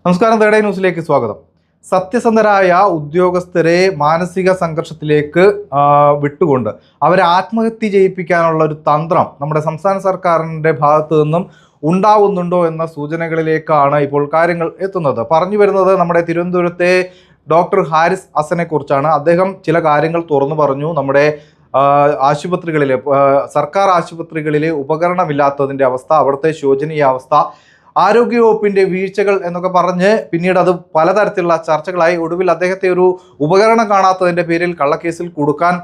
നമസ്കാരം, തേടേ ന്യൂസിലേക്ക് സ്വാഗതം. സത്യസന്ധരായ ഉദ്യോഗസ്ഥരെ മാനസിക സംഘർഷത്തിലേക്ക് വിട്ടുകൊണ്ട് അവരെ ആത്മഹത്യ ചെയ്യിപ്പിക്കാനുള്ള ഒരു തന്ത്രം നമ്മുടെ സംസ്ഥാന സർക്കാരിൻ്റെ ഭാഗത്തു നിന്നും ഉണ്ടാവുന്നുണ്ടോ എന്ന സൂചനകളിലേക്കാണ് ഇപ്പോൾ കാര്യങ്ങൾ എത്തുന്നത്. പറഞ്ഞു വരുന്നത് നമ്മുടെ തിരുവനന്തപുരത്തെ ഡോക്ടർ ഹാരിസ് ഹസനെ കുറിച്ചാണ്. അദ്ദേഹം ചില കാര്യങ്ങൾ തുറന്നു പറഞ്ഞു. നമ്മുടെ ആശുപത്രികളിലെ സർക്കാർ ആശുപത്രികളിലെ ഉപകരണമില്ലാത്തതിൻ്റെ അവസ്ഥ, അവിടുത്തെ ശോചനീയാവസ്ഥ, ആരോഗ്യവകുപ്പിന്റെ വീഴ്ചകൾ എന്നൊക്കെ പറഞ്ഞ് പിന്നീട് അത് പലതരത്തിലുള്ള ചർച്ചകളായി. ഒടുവിൽ അദ്ദേഹത്തെ ഒരു ഉപകരണം കാണാത്തതിന്റെ പേരിൽ കള്ളക്കേസിൽ കൊടുക്കാൻ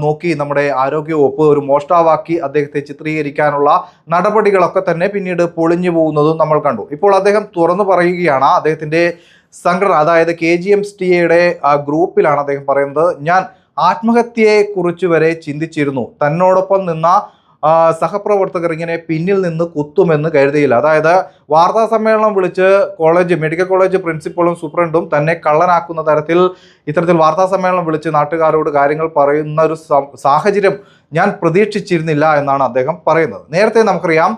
നോക്കി നമ്മുടെ ആരോഗ്യവകുപ്പ്. ഒരു മോഷ്ടാവാക്കി അദ്ദേഹത്തെ ചിത്രീകരിക്കാനുള്ള നടപടികളൊക്കെ തന്നെ പിന്നീട് പൊളിഞ്ഞു പോകുന്നതും നമ്മൾ കണ്ടു. ഇപ്പോൾ അദ്ദേഹം തുറന്നു പറയുകയാണ്. അദ്ദേഹത്തിന്റെ സംഘടന, അതായത് KGMSTA ഗ്രൂപ്പിലാണ് അദ്ദേഹം പറയുന്നത്, ഞാൻ ആത്മഹത്യയെ കുറിച്ച് വരെ ചിന്തിച്ചിരുന്നു. തന്നോടൊപ്പം നിന്ന സഹപ്രവർത്തകർ ഇങ്ങനെ പിന്നിൽ നിന്ന് കുത്തുമെന്ന് കരുതിയില്ല. അതായത് വാർത്താ സമ്മേളനം വിളിച്ച് മെഡിക്കൽ കോളേജ് പ്രിൻസിപ്പളും സൂപ്രണ്ടും തന്നെ കള്ളനാക്കുന്ന തരത്തിൽ ഇത്തരത്തിൽ വാർത്താ സമ്മേളനം വിളിച്ച് നാട്ടുകാരോട് കാര്യങ്ങൾ പറയുന്ന ഒരു സാഹചര്യം ഞാൻ പ്രതീക്ഷിച്ചിരുന്നില്ല എന്നാണ് അദ്ദേഹം പറയുന്നത്. നേരത്തെ നമുക്കറിയാം,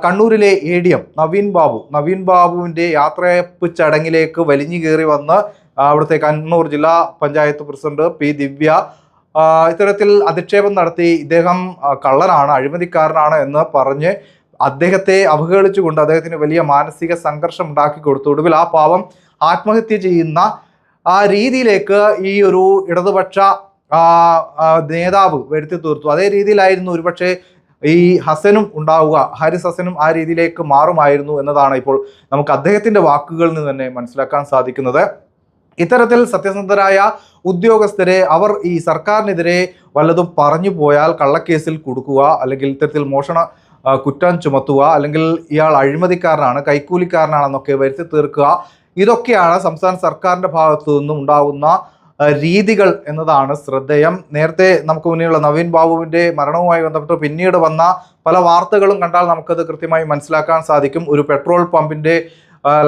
കണ്ണൂരിലെ ADM നവീൻ ബാബുവിൻ്റെ യാത്രയപ്പ് ചടങ്ങിലേക്ക് വലിഞ്ഞു കയറി വന്ന് അവിടുത്തെ കണ്ണൂർ ജില്ലാ പഞ്ചായത്ത് പ്രസിഡന്റ് P. ദിവ്യ ഇത്തരത്തിൽ അധിക്ഷേപം നടത്തി ഇദ്ദേഹം കള്ളനാണ്, അഴിമതിക്കാരനാണ് എന്ന് പറഞ്ഞ് അദ്ദേഹത്തെ അവഹേളിച്ചുകൊണ്ട് അദ്ദേഹത്തിന് വലിയ മാനസിക സംഘർഷം ഉണ്ടാക്കി കൊടുത്തു. ഒടുവിൽ ആ പാവം ആത്മഹത്യ ചെയ്യുന്ന ആ രീതിയിലേക്ക് ഈ ഒരു ഇടതുപക്ഷ നേതാവ് വരുത്തി തീർത്തു. അതേ രീതിയിലായിരുന്നു ഒരുപക്ഷെ ഈ ഹസനും ഉണ്ടാവുക, ഹാരിസ് ഹസനും ആ രീതിയിലേക്ക് മാറുമായിരുന്നു എന്നതാണ് ഇപ്പോൾ നമുക്ക് അദ്ദേഹത്തിന്റെ വാക്കുകളിൽ നിന്ന് തന്നെ മനസ്സിലാക്കാൻ സാധിക്കുന്നത്. ഇത്തരത്തിൽ സത്യസന്ധരായ ഉദ്യോഗസ്ഥരെ അവർ ഈ സർക്കാരിനെതിരെ വല്ലതും പറഞ്ഞു പോയാൽ കള്ളക്കേസിൽ കൊടുക്കുക, അല്ലെങ്കിൽ ഇത്തരത്തിൽ മോഷണ കുറ്റം ചുമത്തുക, അല്ലെങ്കിൽ ഇയാൾ അഴിമതിക്കാരനാണ്, കൈക്കൂലിക്കാരനാണെന്നൊക്കെ വരുത്തി തീർക്കുക, ഇതൊക്കെയാണ് സംസ്ഥാന സർക്കാരിൻ്റെ ഭാഗത്തു നിന്നും ഉണ്ടാകുന്ന രീതികൾ എന്നതാണ് ശ്രദ്ധേയം. നേരത്തെ നമുക്ക് മുന്നിലുള്ള നവീൻ ബാബുവിൻ്റെ മരണവുമായി ബന്ധപ്പെട്ട് പിന്നീട് വന്ന പല വാർത്തകളും കണ്ടാൽ നമുക്കത് കൃത്യമായി മനസ്സിലാക്കാൻ സാധിക്കും. ഒരു പെട്രോൾ പമ്പിൻ്റെ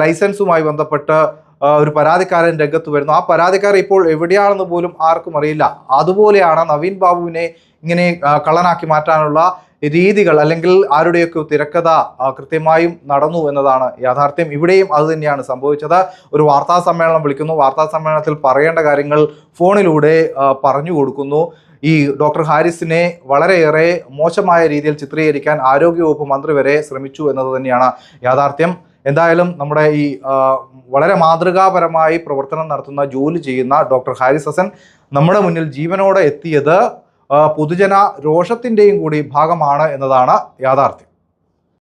ലൈസൻസുമായി ബന്ധപ്പെട്ട് ഒരു പരാതിക്കാരൻ രംഗത്ത് വരുന്നു. ആ പരാതിക്കാരൻ ഇപ്പോൾ എവിടെയാണെന്ന് പോലും ആർക്കും അറിയില്ല. അതുപോലെയാണ് നവീൻ ബാബുവിനെ ഇങ്ങനെ കള്ളനാക്കി മാറ്റാനുള്ള രീതികൾ, അല്ലെങ്കിൽ ആരുടെയൊക്കെ തിരക്കഥ കൃത്യമായും നടന്നു എന്നതാണ് യാഥാർത്ഥ്യം. ഇവിടെയും അത് തന്നെയാണ് സംഭവിച്ചത്. ഒരു വാർത്താ സമ്മേളനം വിളിക്കുന്നു, വാർത്താ സമ്മേളനത്തിൽ പറയേണ്ട കാര്യങ്ങൾ ഫോണിലൂടെ പറഞ്ഞു കൊടുക്കുന്നു. ഈ ഡോക്ടർ ഹാരിസിനെ വളരെയേറെ മോശമായ രീതിയിൽ ചിത്രീകരിക്കാൻ ആരോഗ്യവകുപ്പ് മന്ത്രി വരെ ശ്രമിച്ചു എന്നത് തന്നെയാണ് യാഥാർത്ഥ്യം. എന്തായാലും നമ്മുടെ ഈ വളരെ മാതൃകാപരമായി പ്രവർത്തനം നടത്തുന്ന, ജോലി ചെയ്യുന്ന ഡോക്ടർ ഹാരിസ് ഹസൻ നമ്മുടെ മുന്നിൽ ജീവനോടെ എത്തിയത് പൊതുജന രോഷത്തിൻ്റെയും കൂടി ഭാഗമാണ് എന്നതാണ് യാഥാർത്ഥ്യം.